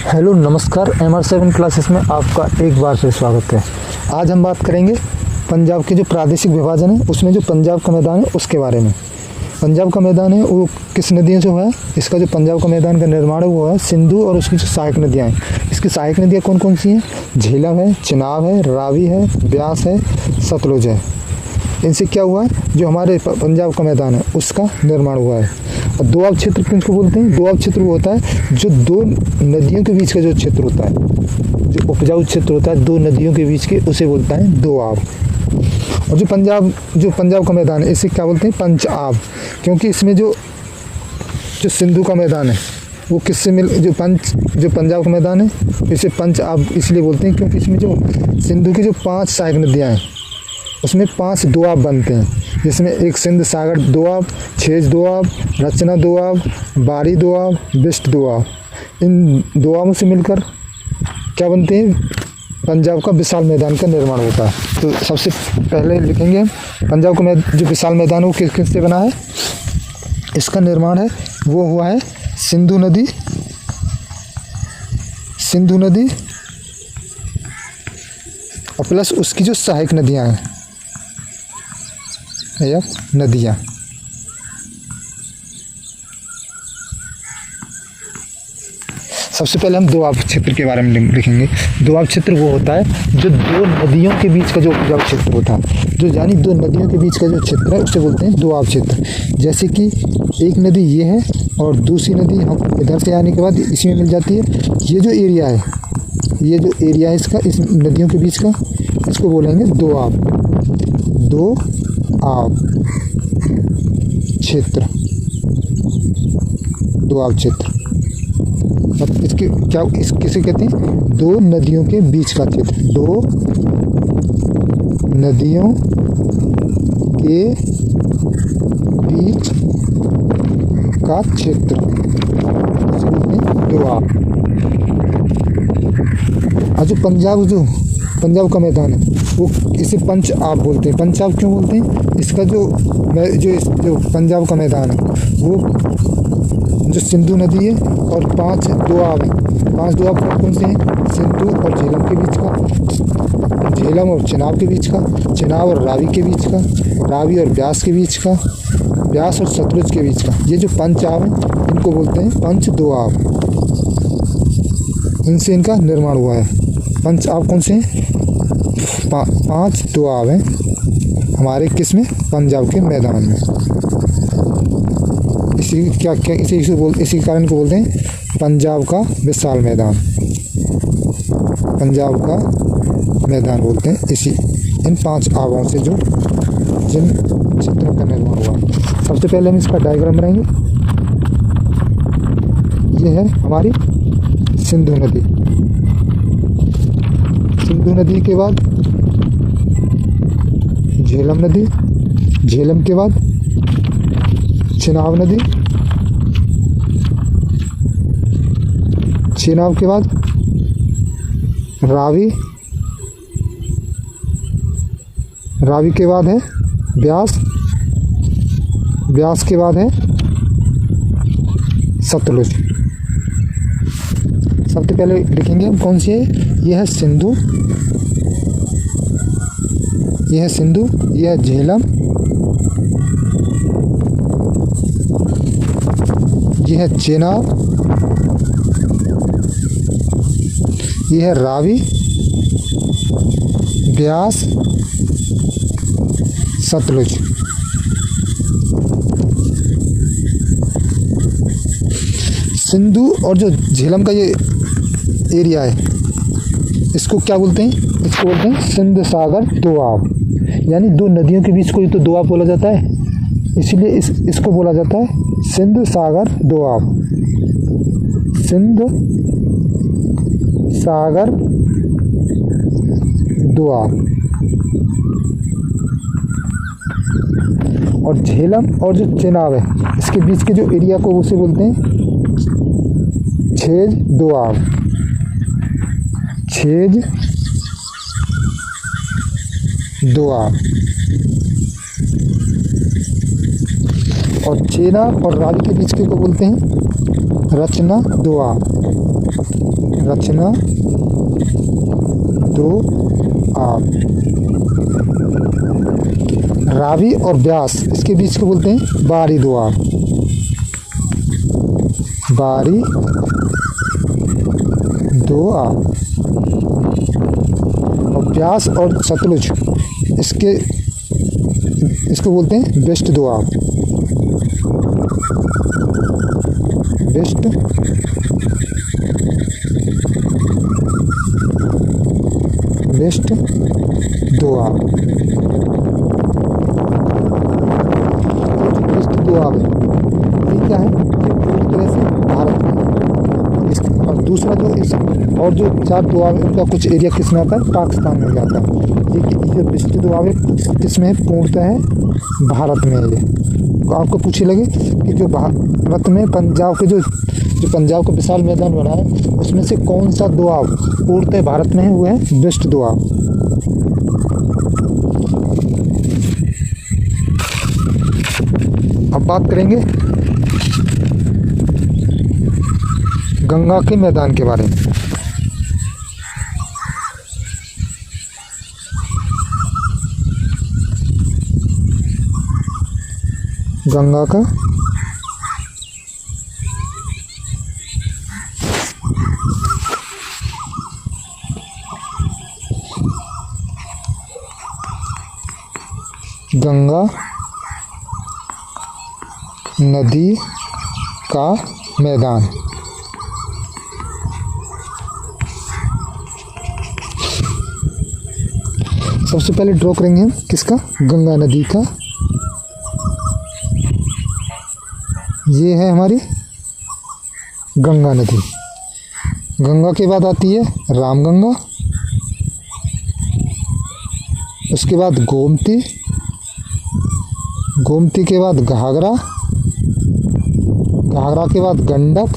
Hello नमस्कार, MR7 classes में आपका एक बार फिर स्वागत है। आज हम बात करेंगे पंजाब के जो प्रादेशिक विभाजन है उसमें जो पंजाब का मैदान है उसके बारे में। पंजाब का मैदान है वो किस नदियों से हुआ है? इसका जो पंजाब का मैदान का निर्माण है वो है सिंधु और उसकी जो सहायक नदियाँ हैं। इसकी सहायक नदियाँ कौन कौन सी हैं? झेलम है, चिनाब है, रावी है, ब्यास है, सतलुज है। इनसे क्या हुआ है? जो हमारे पंजाब का मैदान है उसका निर्माण हुआ है। और दोआब क्षेत्र किसको बोलते हैं? दोआब क्षेत्र वो होता है जो दो नदियों के बीच का जो क्षेत्र होता है, जो उपजाऊ क्षेत्र होता है दो नदियों के बीच के, उसे बोलता है दोआब। और जो पंजाब का मैदान है इसे क्या बोलते हैं? पंचआब। क्योंकि इसमें जो सिंधु का मैदान है वो किससे जो पंजाब का मैदान है इसे पंचआब इसलिए बोलते हैं क्योंकि इसमें जो सिंधु की जो 5 सहायक नदियाँ हैं उसमें 5 दोआब बनते हैं, जिसमें एक सिंध सागर दोआब, छेज दोआब, रचना दोआब, बारी दोआब, बिस्ट दोआब। इन दोआबों से मिलकर क्या बनते हैं? पंजाब का विशाल मैदान का निर्माण होता है। तो सबसे पहले लिखेंगे पंजाब का जो विशाल मैदान वो किस से बना है? इसका निर्माण है वो हुआ है सिंधु नदी और प्लस उसकी जो सहायक नदियाँ हैं या नदियाँ। सबसे पहले हम दोआब क्षेत्र के बारे में लिखेंगे। दोआब क्षेत्र वो होता है जो दो नदियों के बीच का जो उपजाऊ क्षेत्र होता है, जो यानी दो नदियों के बीच का जो क्षेत्र है उसे बोलते हैं दोआब क्षेत्र। जैसे कि एक नदी ये है और दूसरी नदी हम इधर से आने के बाद इसमें मिल जाती है। ये जो एरिया है इसका, इस नदियों के बीच का, इसको बोलेंगे दोआब क्षेत्र। दोआब क्षेत्र मतलब किसे कहते हैं? दो नदियों के बीच का क्षेत्र। दो नदियों के बीच का क्षेत्र दोआब। और जो पंजाब का मैदान है वो इसे पंचआब बोलते हैं। पंचआब क्यों बोलते हैं? इसका जो पंजाब का मैदान है वो जो सिंधु नदी है और 5 दोआब हैं। 5 दोआब कौन से हैं? सिंधु और झेलम के बीच का, झेलम और चिनाब के बीच का, चिनाब और रावी के बीच का, रावी और ब्यास के बीच का, ब्यास और सतलुज के बीच का। ये जो पंचआब हैं इनको बोलते हैं पंच दोआब। इनसे इनका निर्माण हुआ है। पंचआब कौन से हैं? 5 दोआब हैं हमारे किसमें? पंजाब के मैदान में। इसी कारण को बोलते हैं पंजाब का विशाल मैदान। पंजाब का मैदान बोलते हैं इन 5 आबों से जिन क्षेत्रों का निर्माण हुआ। सबसे पहले हम इसका डायग्राम बनाएंगे। ये है हमारी सिंधु नदी। सिंधु नदी के बाद झेलम नदी, झेलम के बाद चिनाब नदी, चिनाब के बाद रावी, रावी के बाद है ब्यास, ब्यास के बाद है सतलुज। सबसे पहले लिखेंगे हम कौन सी है? यह है सिंधु, यह है सिंधु, यह है झेलम, यह है चिनाब, यह है रावी, ब्यास, सतलुज। सिंधु और जो झेलम का ये एरिया है इसको क्या बोलते हैं? इसको बोलते हैं सिंध सागर दोआब। यानी दो नदियों के बीच को ही तो दोआब बोला जाता है, इसलिए इसको बोला जाता है सिंध सागर दोआब। सिंध सागर दोआब। और झेलम और जो चिनाब है इसके बीच के जो एरिया को उसे बोलते हैं छेज दोआब। छेज दोआब। और चेना और रावी के बीच के को बोलते हैं रचना दोआब। रचना दो आप। रावी और ब्यास इसके बीच को बोलते हैं बारी दो आप। बारी दो आप। और ब्यास और सतलुज इसको बोलते हैं बेस्ट दो आप। बेस्ट बेस्ट दो आप। बेस्ट दो आप है ये क्या है, ये पूरी तरह से भारत में है। और दूसरा जो इस और जो 4 दो आप उनका कुछ एरिया किस में आता है, पाकिस्तान में जाता है। ये जो बेस्ट दो आप है किस में है, पूर्णतः है भारत में है। ये आपको पूछे लगे कि जो भारत में पंजाब के जो पंजाब का विशाल मैदान बना है उसमें से कौन सा दोआब पूर्णतः भारत में है, वो है बेस्ट दोआब। अब बात करेंगे गंगा के मैदान के बारे में। गंगा का गंगा नदी का मैदान। सबसे पहले ड्रॉ करेंगे हम किसका, गंगा नदी का। ये है हमारी गंगा नदी। गंगा के बाद आती है रामगंगा, उसके बाद गोमती, गोमती के बाद घाघरा, घाघरा के बाद गंडक,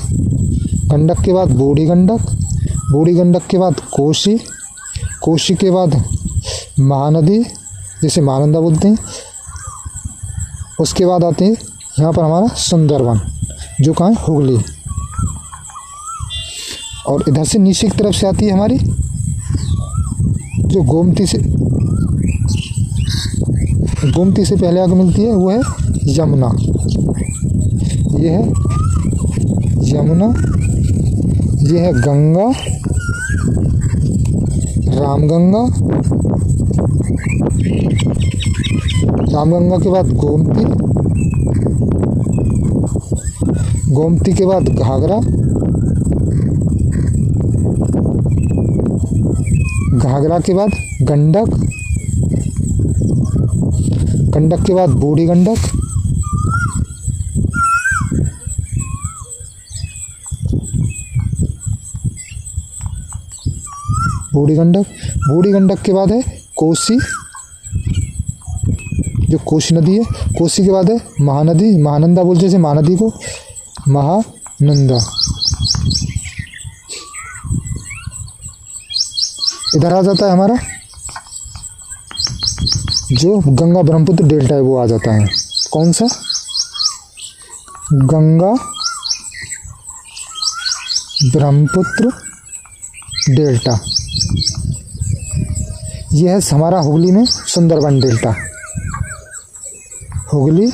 गंडक के बाद बूढ़ी गंडक, बूढ़ी गंडक के बाद कोसी, कोसी के बाद महानदी जिसे महानंदा बोलते हैं। उसके बाद आते हैं यहाँ पर हमारा सुंदरवन जो कहाँ है, हुगली। और इधर से नीचे की तरफ से आती है हमारी जो गोमती से पहले आगे मिलती है वो है यमुना। ये है यमुना, ये है गंगा, रामगंगा, रामगंगा के बाद गोमती, गोमती के बाद घाघरा, घाघरा के बाद गंडक, गंडक के बाद बूढ़ी गंडक, बूढ़ी गंडक, बूढ़ी गंडक के बाद है कोसी जो कोसी नदी है, कोसी के बाद है महानदी, महानंदा बोलते हैं महानदी को, महानंदा। इधर आ जाता है हमारा जो गंगा ब्रह्मपुत्र डेल्टा है, वो आ जाता है। कौन सा, गंगा ब्रह्मपुत्र डेल्टा। यह है हमारा हुगली में सुंदरवन डेल्टा। हुगली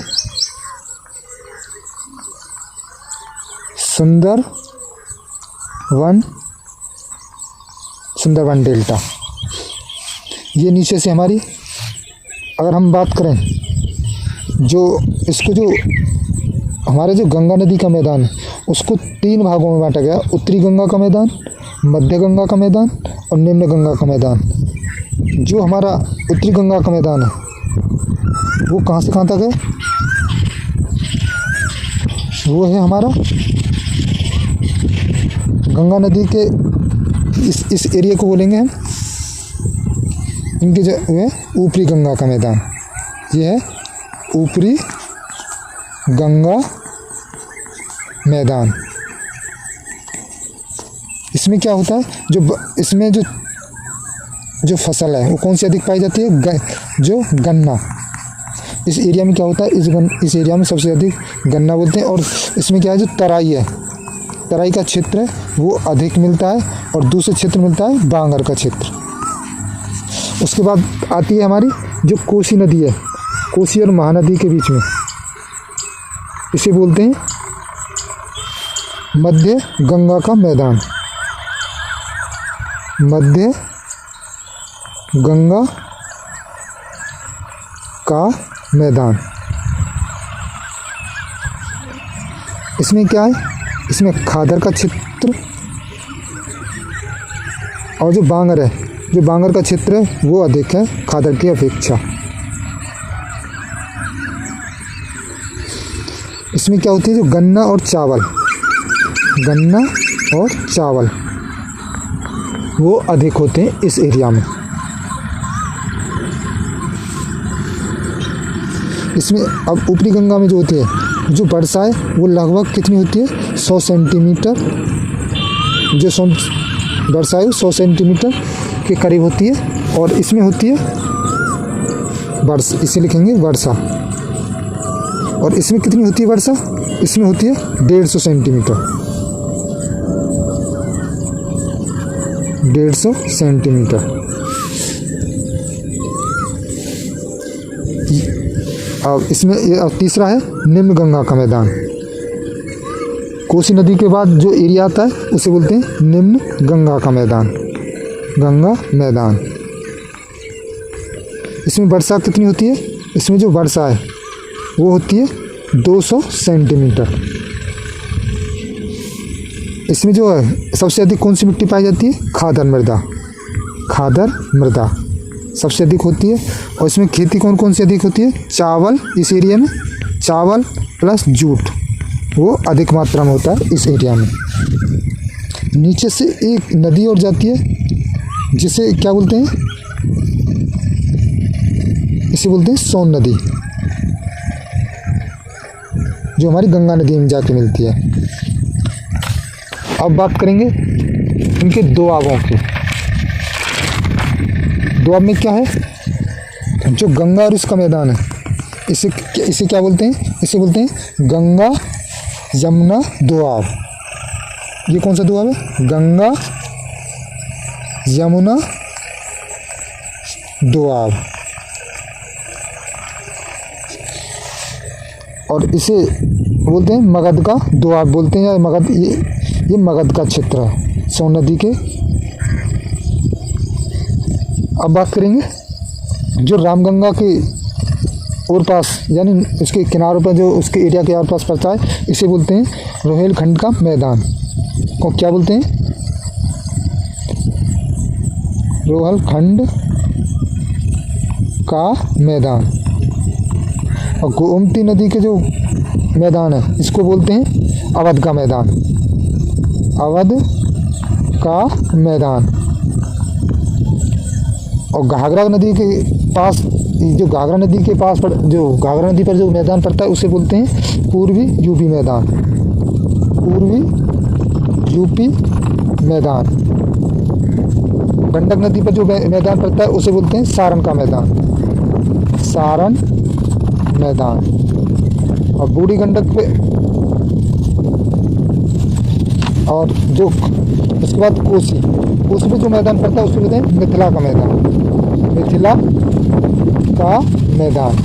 सुंदरवन डेल्टा। ये नीचे से हमारी अगर हम बात करें जो इसको जो हमारे जो गंगा नदी का मैदान है उसको 3 भागों में बांटा गया, उत्तरी गंगा का मैदान, मध्य गंगा का मैदान और निम्न गंगा का मैदान। जो हमारा उत्तरी गंगा का मैदान है वो कहाँ से कहाँ तक है, वो है हमारा गंगा नदी के इस एरिया को बोलेंगे हम, इनके जो है ऊपरी गंगा का मैदान। ये है ऊपरी गंगा मैदान। इसमें क्या होता है, इसमें जो फसल है वो कौन सी अधिक पाई जाती है, जो गन्ना। इस एरिया में क्या होता है, इस एरिया में सबसे अधिक गन्ना बोलते हैं। और इसमें क्या है, जो तराई है तराई का क्षेत्र है वो अधिक मिलता है और दूसरे क्षेत्र मिलता है बांगर का क्षेत्र। उसके बाद आती है हमारी जो कोसी नदी है, कोसी और महानदी के बीच में, इसे बोलते हैं मध्य गंगा का मैदान। मध्य गंगा का मैदान। इसमें क्या है, इसमें खादर का क्षेत्र और जो बांगर है, जो बांगर का क्षेत्र है वो अधिक है खादर की अपेक्षा। इसमें क्या होती है, जो गन्ना और चावल, गन्ना और चावल वो अधिक होते हैं इस एरिया में। इसमें अब ऊपरी गंगा में जो होती है, जो वर्षा है वो लगभग कितनी होती है, 100 सेंटीमीटर। जो वर्षा है 100 सेंटीमीटर के करीब होती है। और इसमें होती है वर्षा, इसे लिखेंगे वर्षा। और इसमें कितनी होती है वर्षा, इसमें होती है 150 सेंटीमीटर। 150 सेंटीमीटर। अब इसमें तीसरा है निम्न गंगा का मैदान। कोसी नदी के बाद जो एरिया आता है उसे बोलते हैं निम्न गंगा का मैदान, गंगा मैदान। इसमें वर्षा कितनी होती है, इसमें जो वर्षा है वो होती है 200 सेंटीमीटर। इसमें जो है सबसे अधिक कौन सी मिट्टी पाई जाती है, खादर मृदा। खादर मृदा सबसे अधिक होती है। और इसमें खेती कौन कौन सी अधिक होती है, चावल। इस एरिया में चावल प्लस जूट वो अधिक मात्रा में होता है इस एरिया में। नीचे से एक नदी और जाती है जिसे क्या बोलते हैं, इसे बोलते हैं सोन नदी, जो हमारी गंगा नदी में जाके मिलती है। अब बात करेंगे इनके दोआबों की। दोआब में क्या है, जो गंगा और इसका मैदान है, इसे क्या बोलते हैं, इसे बोलते हैं गंगा यमुना दोआब। ये कौन सा दोआब है, गंगा यमुना दोआब। और इसे बोलते हैं मगध का दोआब बोलते हैं, या मगध, ये मगध का क्षेत्र है सोन नदी के। अब बात करेंगे जो रामगंगा के और पास, यानी उसके किनारों पर जो उसके एरिया के आस पास पड़ता है, इसे बोलते हैं रोहेलखंड का मैदान। को क्या बोलते हैं, रोहेलखंड का मैदान। और गोमती नदी के जो मैदान है इसको बोलते हैं अवध का मैदान। अवध का मैदान। और घाघरा नदी के पास, जो घाघरा नदी के पास जो घाघरा नदी पर जो मैदान पड़ता है उसे बोलते हैं पूर्वी यूपी मैदान। पूर्वी यूपी मैदान। गंडक नदी पर जो मैदान पड़ता है उसे बोलते हैं सारण का मैदान। सारण मैदान। और बूढ़ी गंडक पे, और जो उसके बाद कोसी पे जो मैदान पड़ता है उसको बोलते हैं मिथिला का मैदान। मिथिला का मैदान।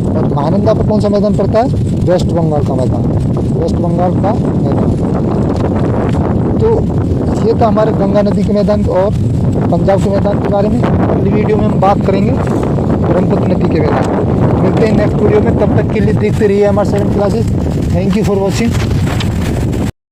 और महानंदा पर कौन सा मैदान पड़ता है, वेस्ट बंगाल का मैदान। वेस्ट बंगाल का मैदान। तो ये था हमारे गंगा नदी के मैदान और पंजाब के मैदान के बारे में। अगली वीडियो में हम बात करेंगे ब्रह्मपुत्र नदी के मैदान। मिलते हैं नेक्स्ट वीडियो में, तब तक के लिए देखते रहिए हमारे 7 classes. Thank you for watching.